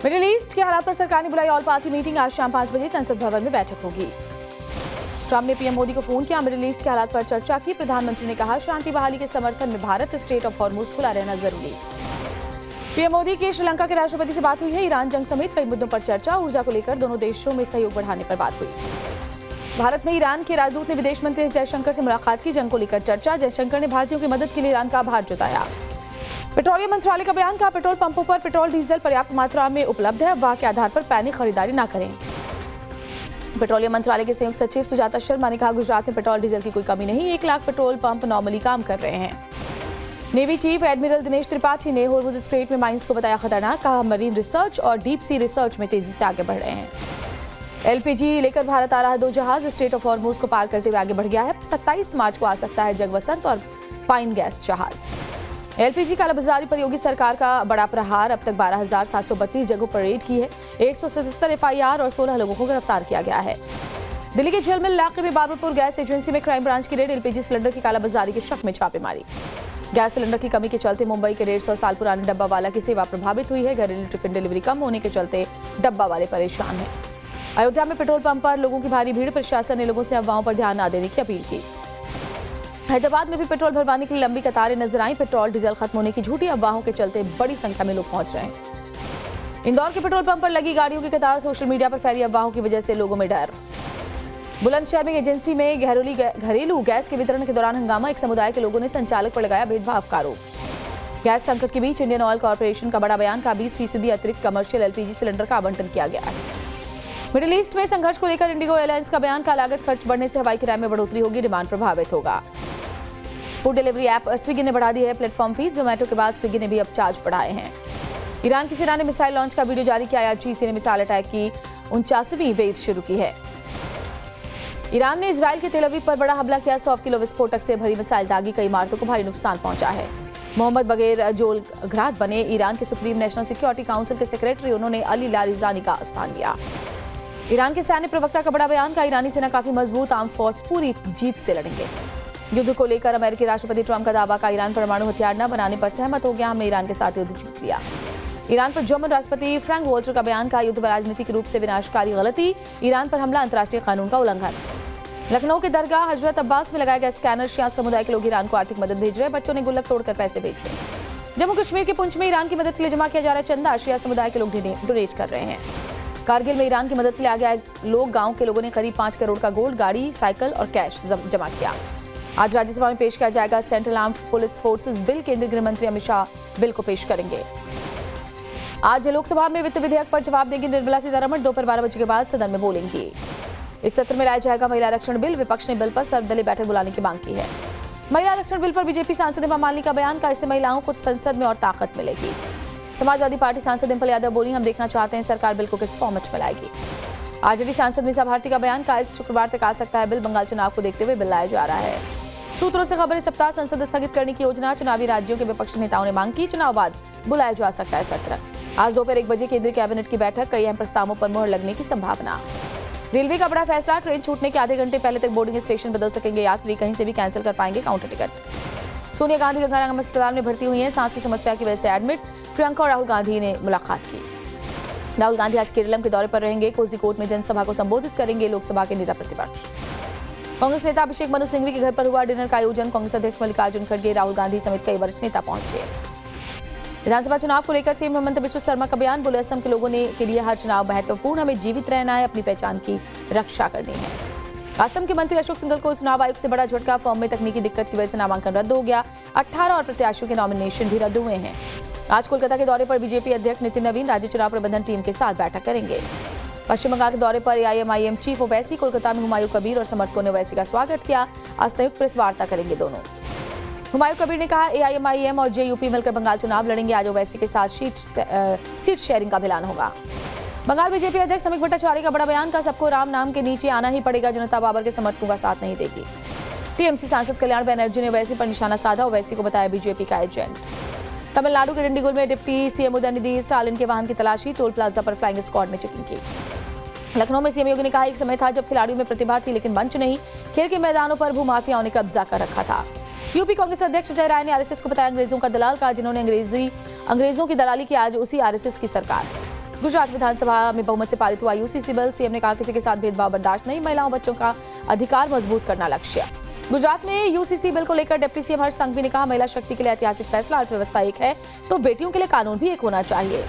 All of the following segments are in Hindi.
मिडिल ईस्ट के हालात पर सरकार ने बुलाई ऑल पार्टी मीटिंग। आज शाम 5 बजे संसद भवन में बैठक होगी। ट्रंप ने पीएम मोदी को फोन किया, मिडिल ईस्ट के हालात पर चर्चा की। प्रधानमंत्री ने कहा, शांति बहाली के समर्थन में भारत स्ट्रेट ऑफ हॉर्मुज खुला रहना जरूरी। पीएम मोदी की श्रीलंका के राष्ट्रपति से बात हुई है। ईरान जंग समेत कई मुद्दों पर चर्चा। ऊर्जा को लेकर दोनों देशों में सहयोग बढ़ाने पर बात हुई। भारत में ईरान के राजदूत ने विदेश मंत्री एस जयशंकर से मुलाकात की। जंग को लेकर चर्चा। जयशंकर ने भारतीयों की मदद के लिए ईरान का आभार जताया। पेट्रोलियम मंत्रालय का बयान, कहा पेट्रोल पंपों पर पेट्रोल डीजल पर्याप्त मात्रा में उपलब्ध है। अफवाह के आधार पर पैनिक खरीदारी न करें। पेट्रोलियम मंत्रालय के संयुक्त सचिव सुजाता शर्मा ने कहा, गुजरात में पेट्रोल डीजल की कोई कमी नहीं। 1 लाख पेट्रोल पंप नॉर्मली काम कर रहे हैं। Navy chief admiral Dinesh Tripathi ने हॉर्मुज स्ट्रेट में माइंस को बताया खतरनाक। कहा, मरीन रिसर्च और डीप सी रिसर्च में तेजी से आगे बढ़ रहे हैं। एलपीजी लेकर भारत आ रहा 2 जहाज स्ट्रेट ऑफ हॉर्मुज को पार करते हुए आगे बढ़ गया है। 27 मार्च को आ सकता है जगवसंत और पाइन गैस जहाज। एलपीजी कालाबाजारी पर योगी सरकार का बड़ा प्रहार। अब तक 12,732 जगहों पर रेड की है। 177 एफआईआर और 16 लोगों को गिरफ्तार किया गया है। दिल्ली के झिलमिल इलाके में बाबरपुर गैस एजेंसी में क्राइम ब्रांच की रेड। एलपीजी सिलेंडर की कालाबाजारी के शक में छापेमारी। गैस सिलेंडर की कमी के चलते मुंबई के 150 साल पुराने डब्बा वाला की सेवा प्रभावित हुई है। घरेलू टिफिन डिलीवरी कम होने के चलते डब्बा वाले परेशान हैं। अयोध्या में पेट्रोल पंप पर लोगों की भारी भीड़। प्रशासन ने लोगों से अफवाहों पर ध्यान न देने की अपील की। हैदराबाद में भी पेट्रोल भरवाने के लिए लंबी कतारें नजर आई। पेट्रोल डीजल खत्म होने की झूठी अफवाहों के चलते बड़ी संख्या में लोग पहुंच रहे हैं। इंदौर के पेट्रोल पंप पर लगी गाड़ियों की कतार। सोशल मीडिया पर फैली अफवाहों की वजह से लोगों में डर। बुलंदशहर में एजेंसी में घरेलू गैस के वितरण के दौरान हंगामा। एक समुदाय के लोगों ने संचालक पर लगाया भेदभाव का आरोप। गैस संकट के बीच इंडियन ऑयल कॉर्पोरेशन का बड़ा बयान। का 20% अतिरिक्त कमर्शियल एलपीजी सिलेंडर का आवंटन किया गया है। मिडिल ईस्ट में संघर्ष को लेकर इंडिगो एयरलाइंस का बयान। का लागत खर्च बढ़ने से हवाई किराए में बढ़ोतरी होगी, डिमांड प्रभावित होगा। फूड डिलीवरी ऐप स्विगी ने बढ़ा दी है प्लेटफॉर्म फीस। जोमेटो के बाद स्विगी ने भी अब चार्ज बढ़ाए हैं। ईरान की सेना ने मिसाइल लॉन्च का वीडियो जारी किया। आईआरजीसी ने मिसाइल अटैक की 49वीं वेव शुरू की है। ईरान ने इजराइल के तेल अवीव पर बड़ा हमला किया। 100 किलो विस्फोटक से भरी मिसाइल दागी। कई इमारतों को भारी नुकसान पहुंचा है। मोहम्मद बगैर जोलग्राद बने ईरान के सुप्रीम नेशनल सिक्योरिटी काउंसिल के सेक्रेटरी। उन्होंने अली लारिजानी का स्थान लिया। ईरान के सैन्य प्रवक्ता का बड़ा बयान। का ईरानी सेना काफी मजबूत, आर्म फोर्स पूरी जीत से लड़ेंगे। युद्ध को लेकर अमेरिकी राष्ट्रपति ट्रंप का दावा। का ईरान परमाणु हथियार न बनाने पर सहमत हो गया। हमने ईरान के साथ युद्ध जीत लिया। ईरान पर जर्मन राष्ट्रपति फ्रैंक वॉल्टर का बयान। का युद्ध राजनीतिक रूप से विनाशकारी गलती। ईरान पर हमला अंतर्राष्ट्रीय कानून का उल्लंघन। लखनऊ के दरगाह हजरत अब्बास में लगाया गया स्कैनर। शिया समुदाय के लोग ईरान को आर्थिक मदद भेज रहे हैं। बच्चों ने गुल्लक तोड़कर पैसे भेज रहे हैं। जम्मू कश्मीर के पुंछ में ईरान की मदद के लिए जमा किया जा रहा है चंदा। शिया समुदाय के लोग डोनेट कर रहे हैं। कारगिल में ईरान की मदद के लिए आ गया लोग। गांव के लोगों ने करीब 5 करोड़ का गोल्ड, गाड़ी, साइकिल और कैश जमा किया। आज राज्यसभा में पेश किया जाएगा central armed police forces bill. केंद्रीय गृह मंत्री अमित शाह बिल को पेश करेंगे। आज लोकसभा में वित्त विधेयक पर जवाब देंगी निर्मला सीतारमण। दोपहर 12 बजे के बाद सदन में बोलेंगी। इस सत्र में लाया जाएगा महिला आरक्षण बिल। विपक्ष ने बिल पर सर्वदलीय बैठक बुलाने की मांग की है। महिला आरक्षण बिल पर बीजेपी सांसद हेमा मालिनी का बयान। का इससे महिलाओं को संसद में और ताकत मिलेगी। समाजवादी पार्टी सांसद डिम्पल यादव बोली, हम देखना चाहते हैं सरकार बिल को किस फॉर्मेट में लाएगी। आरजेडी सांसद मीसा भारती का बयान। का इस शुक्रवार तक आ सकता है बिल। बंगाल चुनाव को देखते हुए बिल लाया जा रहा है। सूत्रों से खबर, इस सप्ताह संसद स्थगित करने की योजना। चुनावी राज्यों के विपक्षी नेताओं ने मांग की। चुनाव बाद बुलाया जा सकता है सत्र। आज दोपहर 1 बजे केंद्रीय कैबिनेट की बैठक। कई अहम प्रस्तावों पर मुहर लगने की संभावना। रेलवे का बड़ा फैसला। ट्रेन छूटने के आधे घंटे पहले तक बोर्डिंग स्टेशन बदल सकेंगे यात्री। कहीं से भी कैंसिल कर पाएंगे काउंटर टिकट। सोनिया गांधी गंगाराम अस्पताल में भर्ती हुई हैं। सांस की समस्या की वजह से एडमिट। प्रियंका और राहुल गांधी ने मुलाकात की। राहुल गांधी आज केरलम के दौरे पर रहेंगे। कोझिकोड में जनसभा को संबोधित करेंगे लोकसभा के नेता प्रतिपक्ष। कांग्रेस नेता अभिषेक मनु सिंघवी के घर पर हुआ डिनर का आयोजन। कांग्रेस अध्यक्ष मल्लिकार्जुन खड़गे, राहुल गांधी समेत कई वरिष्ठ नेता पहुंचे। विधानसभा चुनाव को लेकर सीएम हेमंत बिस्वा शर्मा का बयान। बोले, असम के लोगों के लिए हर चुनाव महत्वपूर्ण। हमें जीवित रहना है, अपनी पहचान की रक्षा करनी है। असम के मंत्री अशोक सिंघल को चुनाव आयोग से बड़ा झटका। फॉर्म में तकनीकी दिक्कत की वजह से नामांकन रद्द हो गया। 18 और प्रत्याशियों के नॉमिनेशन भी रद्द हुए हैं। आज कोलकाता के दौरे पर बीजेपी अध्यक्ष नितिन नवीन राज्य चुनाव प्रबंधन टीम के साथ बैठक करेंगे। पश्चिम बंगाल के दौरे पर एआईएमआईएम चीफ ओवैसी। कोलकाता में हुमायूं कबीर और समर्थकों ने ओवैसी का स्वागत किया। आज संयुक्त प्रेस वार्ता करेंगे दोनों। हुमायूं कबीर ने कहा, एआईएमआईएम और जेयूपी मिलकर बंगाल चुनाव लड़ेंगे। आज ओवैसी के साथ सीट शेयरिंग का ऐलान होगा। बंगाल बीजेपी अध्यक्ष समीक भट्टाचार्य का बड़ा बयान। का सबको राम नाम के नीचे आना ही पड़ेगा। जनता बाबर के समर्थकों का साथ नहीं देगी। टीएमसी सांसद कल्याण बनर्जी ने ओवैसी पर निशाना साधा। ओवैसी को बताया बीजेपी का एजेंट। तमिलनाडु के डिंडीगुल में डिप्टी सीएम उदयनिधि स्टालिन के वाहन की तलाशी। टोल प्लाजा पर फ्लाइंग स्क्वाड ने चेकिंग की। लखनऊ में सीएम योगी ने कहा, एक समय था जब खिलाड़ियों में प्रतिभा थी लेकिन मंच नहीं। खेल के मैदानों पर भूमाफियाओं ने कब्जा कर रखा था। यूपी कांग्रेस अध्यक्ष अजय राय ने आरएसएस को बताया अंग्रेजों का दलाल। का जिन्होंने अंग्रेजों की दलाली की, आज उसी आरएसएस की सरकार। गुजरात विधानसभा में बहुमत से पारित हुआ यूसीसी बिल। सीएम ने कहा किसी के साथ भेदभाव बर्दाश्त नहीं, महिलाओं बच्चों का अधिकार मजबूत करना लक्ष्य। गुजरात में यूसीसी बिल को लेकर डिप्टी सीएम हर्ष संघवी ने कहा महिला शक्ति के लिए ऐतिहासिक फैसला, अर्थव्यवस्था एक है तो बेटियों के लिए कानून भी एक होना चाहिए।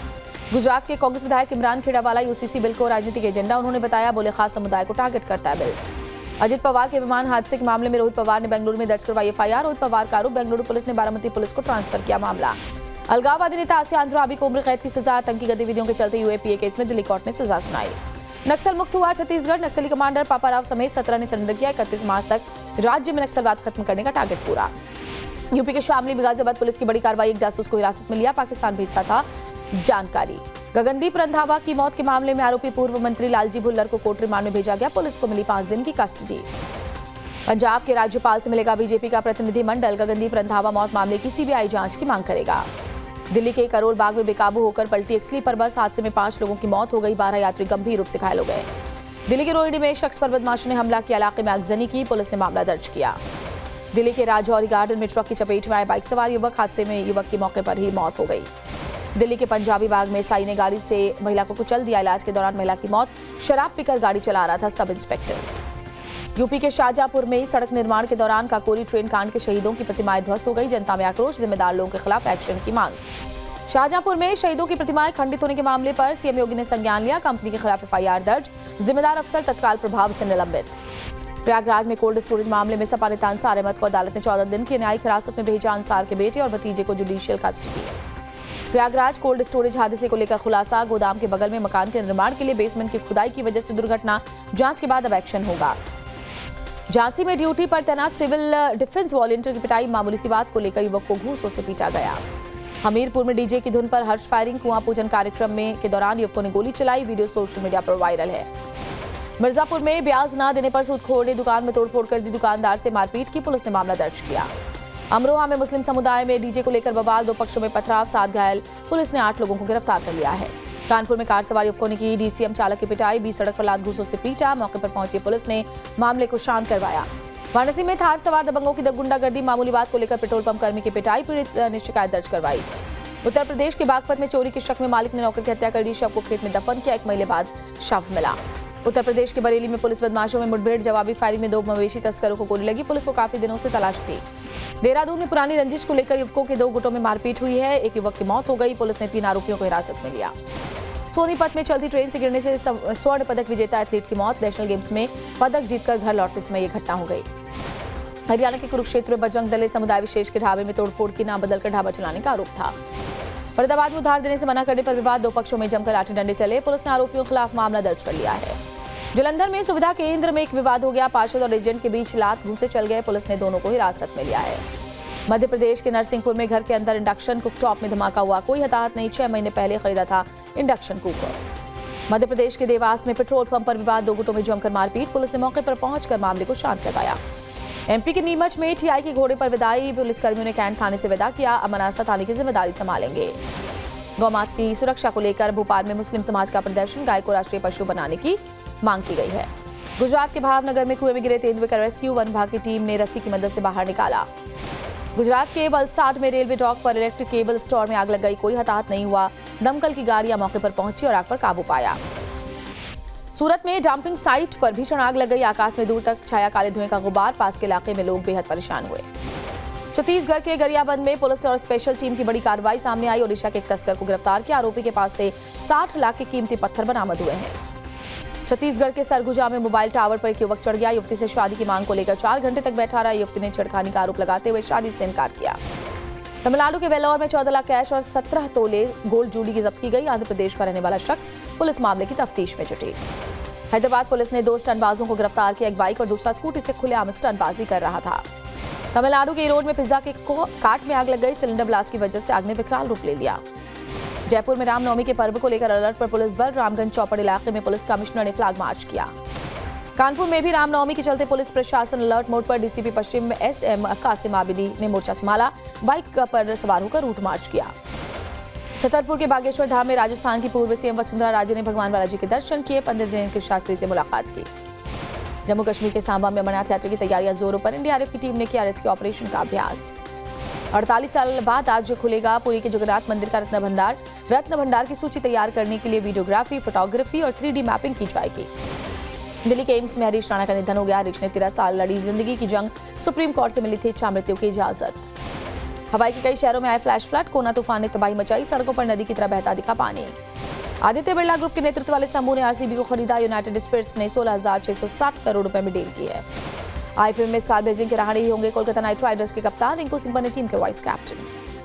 गुजरात के कांग्रेस विधायक इमरान खेड़ावाला यूसीसी बिल को राजनीतिक एजेंडा उन्होंने बताया, बोले खास समुदाय को टारगेट करता है बिल। अजित पवार के विमान हादसे के मामले में रोहित पवार ने बेंगलुरु में दर्ज करवाई एफआईआर। रोहित पवार का आरोप, बेंगलुरु पुलिस ने बारामती पुलिस को ट्रांसफर किया मामला। अलगाववादी नेता आसिया अंद्राबी को उम्र कैद की सजा, आतंकी गतिविधियों के चलते यूएपीए केस में दिल्ली कोर्ट ने सजा सुनाई। नक्सल मुक्त हुआ छत्तीसगढ़, नक्सली कमांडर पापाराव समेत 17 ने सरेंडर किया। 31 मार्च तक राज्य में नक्सलवाद खत्म करने का टारगेट पूरा। यूपी के शामली में गाजियाबाद पुलिस की बड़ी कार्रवाई, एक जासूस को हिरासत में लिया, पाकिस्तान भेजता था जानकारी। गगनदीप रंधावा की मौत के मामले में आरोपी पूर्व मंत्री लालजी भुल्लर को कोर्ट रिमांड में भेजा गया, पुलिस को मिली 5 दिन की कस्टडी। पंजाब के राज्यपाल से मिलेगा बीजेपी का प्रतिनिधिमंडल, गगनदीप रंधावा मौत मामले की सीबीआई जांच की मांग करेगा। दिल्ली के करोल बाग में बेकाबू होकर पलटी एक स्लीपर बस, हादसे में 5 लोगों की मौत हो गई, 12 यात्री गंभीर रूप से घायल हो गए। दिल्ली के रोहिणी में शख्स पर बदमाशों ने हमला किया, इलाके में आगजनी की, पुलिस ने मामला दर्ज किया। दिल्ली के राजौरी गार्डन में ट्रक की चपेट में आए बाइक सवार युवक, हादसे में युवक की मौके पर ही मौत हो गई। दिल्ली के पंजाबी बाग में साई ने गाड़ी से महिला को कुचल दिया, इलाज के दौरान महिला की मौत, शराब पीकर गाड़ी चला रहा था सब इंस्पेक्टर। यूपी के शाहजहांपुर में सड़क निर्माण के दौरान काकोरी ट्रेन कांड के शहीदों की प्रतिमाएं ध्वस्त हो गई, जनता में आक्रोश, जिम्मेदार लोगों के खिलाफ एक्शन की मांग। शाहजहांपुर में शहीदों की प्रतिमाएं खंडित होने के मामले पर सीएम योगी ने संज्ञान लिया, कंपनी के खिलाफ एफआईआर दर्ज, जिम्मेदार अफसर तत्काल प्रभाव से निलंबित। प्रयागराज में कोल्ड स्टोरेज मामले में सपा नेता अंसार अहमद को अदालत ने 14 दिन की न्यायिक हिरासत में भेजा, अंसार के बेटे और भतीजे को judicial custody. Prayagraj cold storage हादसे को लेकर खुलासा, गोदाम के बगल में मकान के निर्माण के लिए बेसमेंट की खुदाई की वजह से दुर्घटना, जांच के बाद अब एक्शन होगा। झांसी में ड्यूटी पर तैनात सिविल डिफेंस वॉलंटियर की पिटाई, मामूली सी बात को लेकर युवक को घूसों से पीटा गया। हमीरपुर में डीजे की धुन पर हर्ष फायरिंग, कुआं पूजन कार्यक्रम में के दौरान युवकों ने गोली चलाई, वीडियो सोशल मीडिया पर वायरल है। मिर्जापुर में ब्याज न देने पर सूदखोर ने दुकान में तोड़फोड़ कर दी, दुकानदार से मारपीट की, पुलिस ने मामला दर्ज किया। अमरोहा में मुस्लिम समुदाय में डीजे को लेकर बवाल, 2 पक्षों में पथराव, 7 घायल, पुलिस ने 8 लोगों को गिरफ्तार कर लिया है। कानपुर में कार सवार युवकों ने की डीसीएम चालक की पिटाई, 20 सड़क पर लात घूसों से पीटा, मौके पर पहुंची पुलिस ने मामले को शांत करवाया। वाराणसी में थार सवार दबंगों की गुंडागर्दी, मामूली बात को लेकर पेट्रोल पंप कर्मी की पिटाई, पीड़ित ने शिकायत दर्ज करवाई। उत्तर प्रदेश के बागपत में चोरी के शक में मालिक ने नौकर की हत्या कर दी, शव को खेत में दफन किया, 1 महीने बाद शव मिला। उत्तर प्रदेश के बरेली में पुलिस बदमाशों में मुठभेड़, जवाबी फायरिंग में 2 मवेशी तस्करों को गोली लगी, पुलिस को काफी दिनों से तलाश थी। देहरादून में पुरानी रंजिश को लेकर युवकों के 2 गुटों में मारपीट हुई है, 1 युवक की मौत हो गई, पुलिस ने 3 आरोपियों को हिरासत में लिया। सोनीपत में चलती ट्रेन से गिरने से स्वर्ण पदक विजेता एथलीट की मौत, नेशनल गेम्स में पदक जीतकर घर लौटते समय यह घटना हो गई। हरियाणा के कुरुक्षेत्र में बजरंग दल समुदाय विशेष के ढाबे में तोड़फोड़ की, नाम बदलकर ढाबा चलाने का आरोप था। फरीदाबाद में उधार देने से मना करने पर विवाद, 2 पक्षों में जमकर लाठी डंडे चले, पुलिस ने आरोपियों के खिलाफ मामला दर्ज कर लिया है। जालंधर में सुविधा केंद्र में एक विवाद हो गया, पार्षद और एजेंट के बीच लात घूंसे चल गए, पुलिस ने दोनों को हिरासत में लिया है। मध्य प्रदेश के नरसिंहपुर में घर के अंदर इंडक्शन कुकटॉप में धमाका हुआ, कोई हताहत नहीं, 6 महीने पहले खरीदा था इंडक्शन कुकर। मध्य प्रदेश के देवास में पेट्रोल पंप पर विवाद, 2 गुटों में जमकर मारपीट, पुलिस ने मौके पर पहुंचकर मामले को शांत करवाया। एमपी के नीमच में टीआई के घोड़े पर विदाई, पुलिसकर्मियों ने कैंट थाने से विदा किया, अब मनासा थाने की जिम्मेदारी संभालेंगे। गौमाता की सुरक्षा को लेकर भोपाल में मुस्लिम समाज का प्रदर्शन, गाय को राष्ट्रीय पशु बनाने की मांग की गई है। गुजरात के भावनगर में कुएं में गिरे तेंदुए का रेस्क्यू, वन विभाग की टीम ने रस्सी की मदद से बाहर निकाला। गुजरात के वलसाड में रेलवे डॉक पर इलेक्ट्रिक केबल स्टोर में आग लग गई, कोई हताहत नहीं हुआ, दमकल की गाड़ियां मौके पर पहुंची और आग पर काबू पाया। सूरत में डंपिंग साइट पर भीषण आग लग गई, आकाश में दूर तक छाया काले धुएं का गुबार, पास के इलाके में लोग बेहद परेशान हुए। छत्तीसगढ़ के गरियाबंद में पुलिस और स्पेशल टीम की बड़ी कार्रवाई सामने आई, ओडिशा के एक तस्कर को गिरफ्तार किया, आरोपी के पास से 60 लाख के कीमती पत्थर बरामद हुए हैं। छत्तीसगढ़ के सरगुजा में मोबाइल टावर पर एक युवक चढ़ गया, युवती से शादी की मांग को लेकर 4 घंटे तक बैठा रहा, युवती ने छेड़खानी का आरोप लगाते हुए शादी से इनकार किया। तमिलनाडु के वेल्लोर में 14 लाख कैश और 17 तोले गोल्ड ज्वेलरी की जब्त की गई, आंध्र प्रदेश का रहने वाला शख्स पुलिस मामले की तफ्तीश में जुटी। हैदराबाद पुलिस ने 2 स्टंटबाजों को गिरफ्तार किया, एक बाइक और दूसरा स्कूटी से खुलेआम स्टंटबाजी कर रहा था। तमिलनाडु के रोड में पिज्जा के काट में आग लग गई, सिलेंडर ब्लास्ट की वजह से आग ने विकराल रूप ले लिया। जयपुर में रामनवमी के पर्व को लेकर अलर्ट पर पुलिस बल, रामगंज चौपड़ इलाके में पुलिस कमिश्नर ने फ्लैग मार्च किया। कानपुर में भी रामनवमी के चलते पुलिस प्रशासन अलर्ट मोड पर, डीसीपी पश्चिम एसएम कासिम आबिदी ने मोर्चा संभाला, बाइक पर सवार होकर रूट मार्च किया। छतरपुर के बागेश्वर धाम में राजस्थान की पूर्व सीएम वसुंधरा राजे ने भगवान बालाजी के दर्शन किए, पंडित जयंत शास्त्री से मुलाकात की। जम्मू कश्मीर के सांबा में अमरनाथ यात्रा की तैयारियां जोरों पर, एनडीआरएफ की टीम ने किया रेस्क्यू ऑपरेशन का अभ्यास। 48 साल बाद आज खुलेगा पुरी के जगन्नाथ मंदिर का रत्न भंडार, रत्न भंडार की सूची तैयार करने के लिए वीडियोग्राफी, फोटोग्राफी और 3D मैपिंग की जाएगी। दिल्ली के एम्स में हरीश राणा का निधन हो गया। हरीश ने 13 साल लड़ी जिंदगी की जंग, सुप्रीम कोर्ट से मिली थी इच्छा मृत्यु की इजाजत। हवाई के कई शहरों में आए फ्लैश फ्लड, कोना तूफान ने तबाही मचाई, सड़कों पर नदी की तरह बहता दिखा पानी। आदित्य बिरला ग्रुप के नेतृत्व वाले समूह ने आरसीबी को खरीदा। यूनाइटेड स्पिरिट्स ने 16,660 करोड़ रुपए में डील की है। आईपीएल में इस साल बेजिंग के रहाणे ही होंगे कोलकाता नाइट राइडर्स के कप्तान। रिंकू सिंह बने टीम के वाइस कैप्टन।